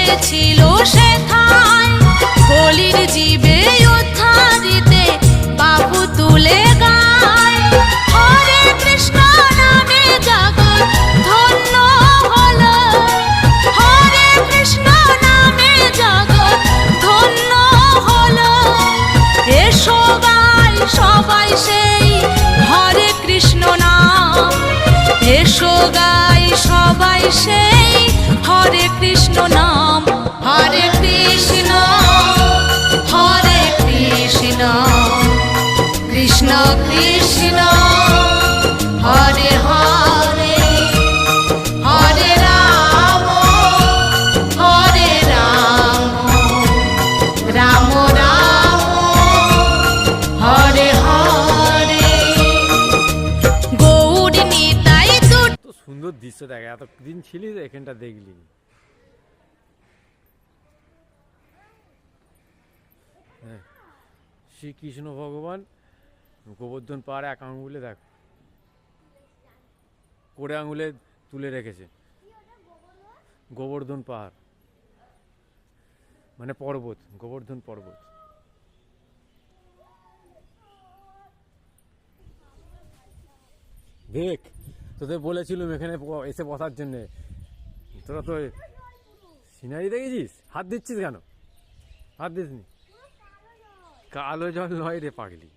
এসেছিল সেথায় কলির জীবে উদ্ধারিতে বাবু তুলে গায় হরে কৃষ্ণ নামে জগৎ ধন্য হলো হরে কৃষ্ণ নামে জগৎ ধন্য হলো এসো গাই সবাই সেই হরে কৃষ্ণ নাম এসো গাই সবাই সেই হরে কৃষ্ণ নাম হরে কৃষ্ণ কৃষ্ণ কৃষ্ণ হরে হরে হরে রাম রাম রাম হরে হরে গৌর নিতাই তো সুন্দর দৃশ্য দেখে এতদিন ছিলি এখানটা দেখলি হ্যাঁ শ্রীকৃষ্ণ ভগবান গোবর্ধন পাহাড়ে এক আঙুলে দেখ করে আঙুলে তুলে রেখেছে গোবর্ধন পাহাড় মানে পর্বত গোবর্ধন পর্বত দেখ তোদের বলেছিলাম এখানে এসে বসার জন্যে তোরা তো সিনারি দেখেছিস হাত দিচ্ছিস কেন হাত দিসনি কালো জল নয় রে পাগলি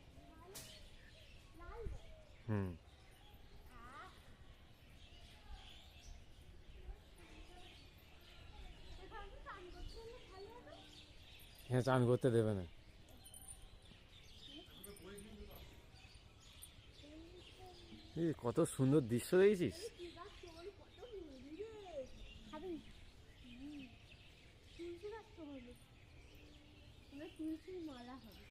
হ্যাঁ চান করতে দেবে না কত সুন্দর দৃশ্য দেখেছিস